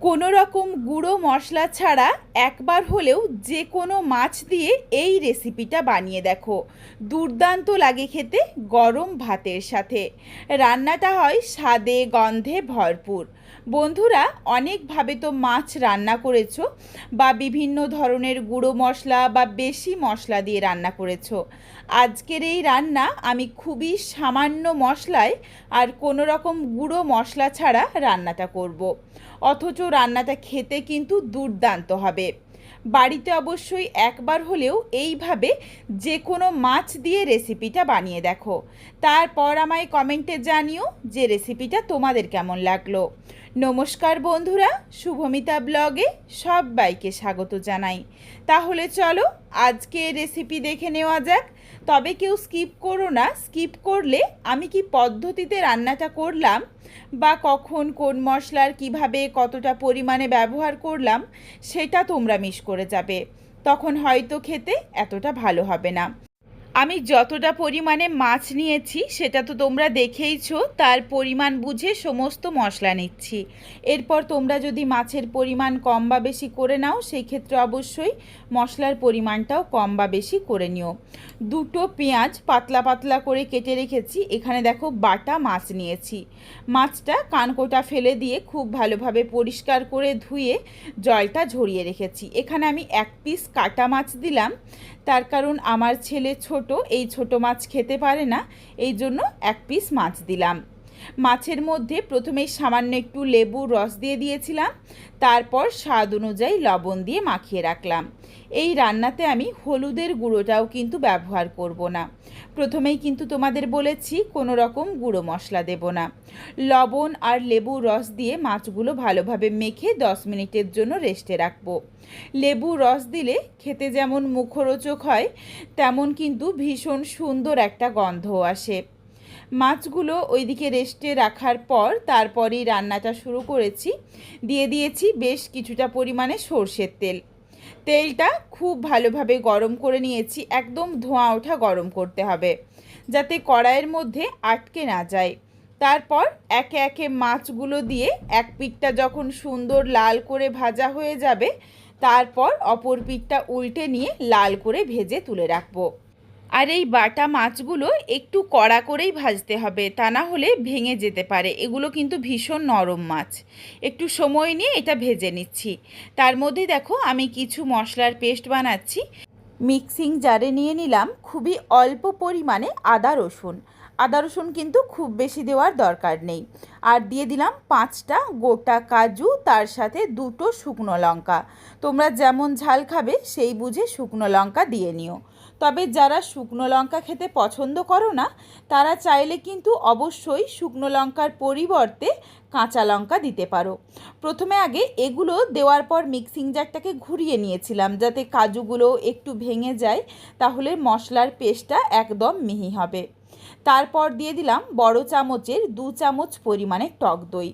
কোনো রকম গুঁড়ো মশলা ছাড়া একবার হলেও যে কোনো মাছ দিয়ে এই রেসিপিটা বানিয়ে দেখো। দুর্দান্ত লাগে খেতে গরম ভাতের সাথে। রান্নাটা হয় স্বাদে গন্ধে ভরপুর। বন্ধুরা, অনেকভাবে তো মাছ রান্না করেছো বা বিভিন্ন ধরনের গুঁড়ো মশলা বা বেশি মশলা দিয়ে রান্না করেছো। আজকের এই রান্না আমি খুবই সামান্য মশলায় আর কোনো রকম গুঁড়ো মশলা ছাড়া রান্নাটা করব। অথচ রান্নাটা খেতে কিন্তু দুর্দান্ত হবে। বাড়িতে অবশ্যই একবার হলেও এইভাবে যে কোনো মাছ দিয়ে রেসিপিটা বানিয়ে দেখো। তারপর আমায় কমেন্টে জানিও যে রেসিপিটা তোমাদের কেমন লাগলো। নমস্কার বন্ধুরা, শুভমিতা ব্লগে সবাইকে স্বাগত জানাই। তাহলে চলো আজকে রেসিপি দেখে নেওয়া যাক। তবে কেউ স্কিপ করো না, স্কিপ করলে আমি কি পদ্ধতিতে রান্নাটা করলাম বা কখন কোন মশলার কিভাবে কতটা পরিমাণে ব্যবহার করলাম সেটা তোমরা মিস করে যাবে। তখন হয়তো খেতে এতটা ভালো হবে না। আমি যতটা পরিমাণে মাছ নিয়েছি সেটা তো তোমরা দেখেইছো, তার পরিমাণ বুঝে সমস্ত মশলা নিচ্ছি। এরপর তোমরা যদি মাছের পরিমাণ কম বা বেশি করে নাও সেই ক্ষেত্রে অবশ্যই মশলার পরিমাণটাও কম বা বেশি করে নিও। দুটো পেঁয়াজ পাতলা পাতলা করে কেটে রেখেছি। এখানে দেখো বাটা মাছ নিয়েছি। মাছটা কানকোটা ফেলে দিয়ে খুব ভালোভাবে পরিষ্কার করে ধুয়ে জলটা ঝরিয়ে রেখেছি। এখানে আমি এক পিস কাটা মাছ দিলাম, তার কারণ আমার ছেলে ছোট, এই ছোট মাছ খেতে পারে না, এই জন্য এক পিস মাছ দিলাম। মাছের মধ্যে প্রথমেই সামান্য একটু লেবুর রস দিয়ে দিয়েছিলাম, তারপর স্বাদ অনুযায়ী লবণ দিয়ে মাখিয়ে রাখলাম। এই রান্নাতে আমি হলুদের গুঁড়োটাও কিন্তু ব্যবহার করব না। প্রথমেই কিন্তু তোমাদের বলেছি কোনো রকম গুঁড়ো মশলা দেব না। লবণ আর লেবুর রস দিয়ে মাছগুলো ভালোভাবে মেখে 10 মিনিটের জন্য রেস্টে রাখবো। লেবুর রস দিলে খেতে যেমন মুখরোচক হয়, তেমন কিন্তু ভীষণ সুন্দর একটা গন্ধও আসে। মাছগুলো ওইদিকে রেস্টে রাখার পর তারপরই রান্নাটা শুরু করেছি। দিয়ে দিয়েছি বেশ কিছুটা পরিমাণে সর্ষের তেল। তেলটা খুব ভালোভাবে গরম করে নিয়েছি, একদম ধোঁয়া ওঠা গরম করতে হবে যাতে কড়াইয়ের মধ্যে আটকে না যায়। তারপর একে একে মাছগুলো দিয়ে এক পিঠটা যখন সুন্দর লাল করে ভাজা হয়ে যাবে, তারপর অপর পিঠটা উল্টে নিয়ে লাল করে ভেজে তুলে রাখবো। আর এই বাটা মাছগুলো একটু কড়া করেই ভাজতে হবে, তা না হলে ভেঙে যেতে পারে। এগুলো কিন্তু ভীষণ নরম মাছ। একটু সময় নিয়ে এটা ভেজে নিচ্ছি। তার মধ্যে দেখো আমি কিছু মশলার পেস্ট বানাচ্ছি। মিক্সিং জারে নিয়ে নিলাম খুবই অল্প পরিমাণে আদা রসুন। আদা রসুন কিন্তু খুব বেশি দেওয়ার দরকার নেই। আর দিয়ে দিলাম 5টা গোটা কাজু, তার সাথে 2টো শুকনো লঙ্কা। তোমরা যেমন ঝাল খাবে সেই বুঝে শুকনো লঙ্কা দিয়ে নিও। তবে যারা শুকনো লঙ্কা খেতে পছন্দ করো না তারা চাইলে কিন্তু অবশ্যই শুকনো লঙ্কার পরিবর্তে কাঁচা লঙ্কা দিতে পারো। প্রথমে আগে এগুলো দেওয়ার পর মিক্সিং জারটাকে ঘুরিয়ে নিয়েছিলাম যাতে কাজুগুলো একটু ভেঙে যায়, তাহলে মশলার পেস্টটা একদম মিহি হবে। তারপর দিয়ে দিলাম বড় চামচের 2 চামচ পরিমাণে টক দই।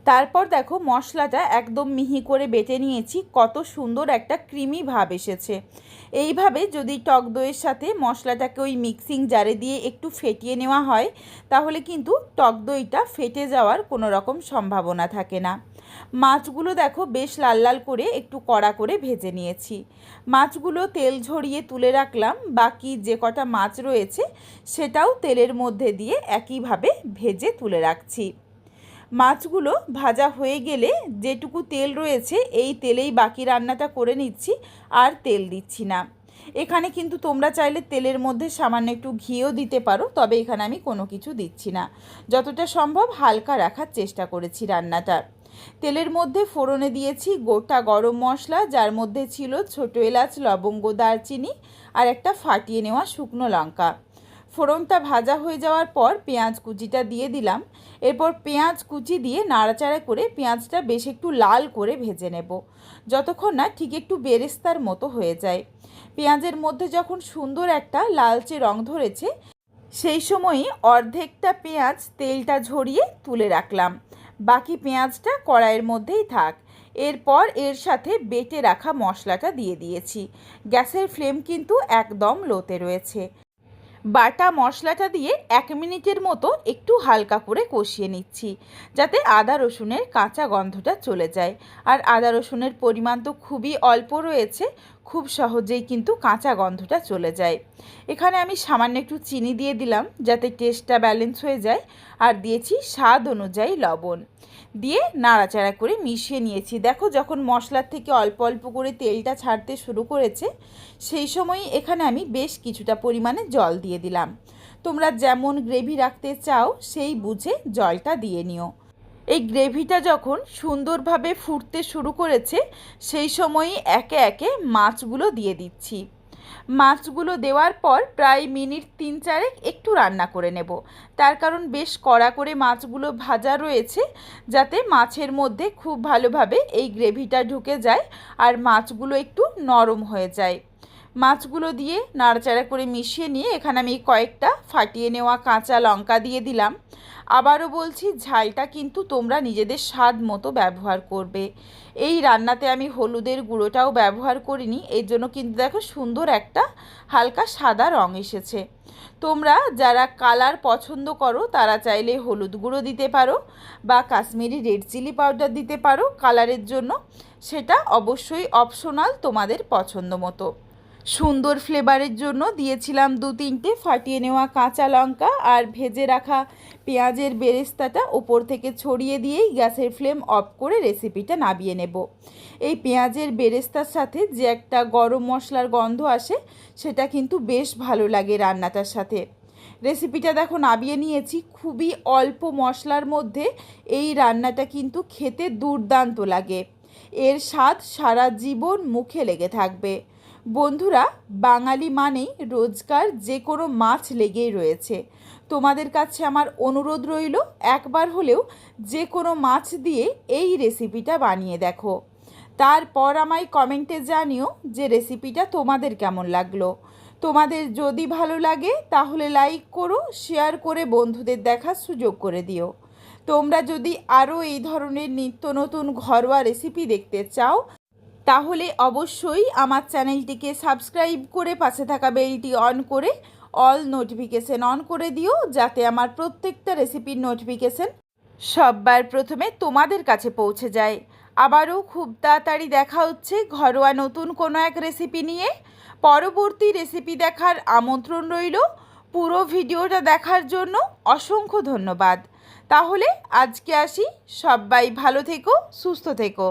তারপর দেখো মশলাটা একদম মিহি করে বেটে নিয়েছি, কত সুন্দর একটা ক্রিমি ভাব এসেছে। এইভাবে যদি টক দইয়ের সাথে মশলাটাকে ওই মিক্সিং জারে দিয়ে একটু ফেটিয়ে নেওয়া হয় তাহলে কিন্তু টক দইটা ফেটে যাওয়ার কোনো রকম সম্ভাবনা থাকে না। মাছগুলো দেখো বেশ লাল লাল করে একটু কড়া করে ভেজে নিয়েছি। মাছগুলো তেল ঝরিয়ে তুলে রাখলাম। বাকি যে কটা মাছ রয়েছে সেটাও তেলের মধ্যে দিয়ে একইভাবে ভেজে তুলে রাখছি। মাছগুলো ভাজা হয়ে গেলে যেটুকু তেল রয়েছে এই তেলেই বাকি রান্নাটা করে নিচ্ছি, আর তেল দিচ্ছি না। এখানে কিন্তু তোমরা চাইলে তেলের মধ্যে সামান্য একটু ঘিও দিতে পারো, তবে এখানে আমি কোনো কিছু দিচ্ছি না। যতটা সম্ভব হালকা রাখার চেষ্টা করেছি রান্নাটা। তেলের মধ্যে ফোড়নে দিয়েছি গোটা গরম মশলা, যার মধ্যে ছিল ছোটো এলাচ, লবঙ্গ, দারচিনি আর একটা ফাটিয়ে নেওয়া শুকনো লঙ্কা। ফোড়নটা ভাজা হয়ে যাওয়ার পর পেঁয়াজ কুচিটা দিয়ে দিলাম। এরপর পেঁয়াজ কুচি দিয়ে নাড়াচাড়া করে পেঁয়াজটা বেশ একটু লাল করে ভেজে নেব, যতক্ষণ না ঠিক একটু বেরেস্তার মতো হয়ে যায়। পেঁয়াজের মধ্যে যখন সুন্দর একটা লালচে রং ধরেছে সেই সময়ই অর্ধেকটা পেঁয়াজ তেলটা ঝরিয়ে তুলে রাখলাম। বাকি পেঁয়াজটা কড়াইয়ের মধ্যেই থাক। এরপর এর সাথে বেটে রাখা মশলাটা দিয়ে দিয়েছি। গ্যাসের ফ্লেম কিন্তু একদম লোতে রয়েছে। বাটা মশলাটা দিয়ে 1 মিনিটের মতো একটু হালকা করে কষিয়ে নিচ্ছি, যাতে আদা রসুনের কাঁচা গন্ধটা চলে যায়। আর আদা রসুনের পরিমাণ তো খুবই অল্প রয়েছে, খুব সহজেই কিন্তু কাঁচা গন্ধটা চলে যায়। এখানে আমি সামান্য একটু চিনি দিয়ে দিলাম যাতে টেস্টটা ব্যালেন্স হয়ে যায়, আর দিয়েছি স্বাদ অনুযায়ী লবণ। দিয়ে নাড়াচাড়া করে মিশিয়ে নিয়েছি। দেখো, যখন মশলার থেকে অল্প অল্প করে তেলটা ছাড়তে শুরু করেছে, সেই সময়ই এখানে আমি বেশ কিছুটা পরিমাণে জল দিয়ে দিলাম। তোমরা যেমন গ্রেভি রাখতে চাও সেই বুঝে জলটা দিয়ে নিও। এই গ্রেভিটা যখন সুন্দরভাবে ফুটতে শুরু করেছে, সেই সময়ই একে একে মাছগুলো দিয়ে দিচ্ছি। মাছগুলো দেওয়ার পর প্রায় মিনিট 3-4 একটু রান্না করে নেব। তার কারণ বেশ কড়া করে মাছগুলো ভাজা রয়েছে, যাতে মাছের মধ্যে খুব ভালোভাবে এই গ্রেভিটা ঢুকে যায় আর মাছগুলো একটু নরম হয়ে যায়। মাছগুলো দিয়ে নাড়াচাড়া করে মিশিয়ে নিয়ে এখানে আমি কয়েকটা ফাটিয়ে নেওয়া কাঁচা লঙ্কা দিয়ে দিলাম। আবারও বলছি, ঝালটা কিন্তু তোমরা নিজেদের স্বাদ মতো ব্যবহার করবে। এই রান্নাতে আমি হলুদের গুঁড়োটাও ব্যবহার করিনি, এর জন্য কিন্তু দেখো সুন্দর একটা হালকা সাদা রং এসেছে। তোমরা যারা কালার পছন্দ করো তারা চাইলে হলুদ গুঁড়ো দিতে পারো বা কাশ্মীরি রেড চিলি পাউডার দিতে পারো কালারের জন্য, সেটা অবশ্যই অপশনাল, তোমাদের পছন্দ মতো। সুন্দর ফ্লেভারের জন্য দিয়েছিলাম 2-3টে ফাটিয়ে নেওয়া কাঁচা লঙ্কা, আর ভেজে রাখা পেঁয়াজের বেরেস্তাটা ওপর থেকে ছড়িয়ে দিয়েই গ্যাসের ফ্লেম অফ করে রেসিপিটা নামিয়ে নেব। এই পেঁয়াজের বেরেস্তার সাথে যে একটা গরম মশলার গন্ধ আসে, সেটা কিন্তু বেশ ভালো লাগে রান্নাটার সাথে। রেসিপিটা দেখো নামিয়ে নিয়েছি। খুবই অল্প মশলার মধ্যে এই রান্নাটা কিন্তু খেতে দুর্দান্ত লাগে। এর স্বাদ সারা জীবন মুখে লেগে থাকবে। বন্ধুরা, বাঙালি মানেই রোজকার যে কোনো মাছ লেগেই রয়েছে। তোমাদের কাছে আমার অনুরোধ রইল, একবার হলেও যে কোনো মাছ দিয়ে এই রেসিপিটা বানিয়ে দেখো। তারপর আমায় কমেন্টে জানিও যে রেসিপিটা তোমাদের কেমন লাগলো। তোমাদের যদি ভালো লাগে তাহলে লাইক করো, শেয়ার করে বন্ধুদের দেখার সুযোগ করে দিও। তোমরা যদি আরও এই ধরনের নিত্য নতুন ঘরোয়া রেসিপি দেখতে চাও, তাহলে অবশ্যই আমার চ্যানেলটিকে সাবস্ক্রাইব করে পাশে থাকা বেলটি অন করে অল নোটিফিকেশন অন করে দিও, যাতে আমার প্রত্যেকটা রেসিপির নোটিফিকেশন সবার প্রথমে তোমাদের কাছে পৌঁছে যায়। আবারও খুব তাড়াতাড়ি দেখা হচ্ছে ঘরোয়া নতুন কোনো এক রেসিপি নিয়ে। পরবর্তী রেসিপি দেখার আমন্ত্রণ রইল। পুরো ভিডিওটা দেখার জন্য অসংখ্য ধন্যবাদ। তাহলে আজকে আসি, সবাই ভালো থেকো, সুস্থ থেকো।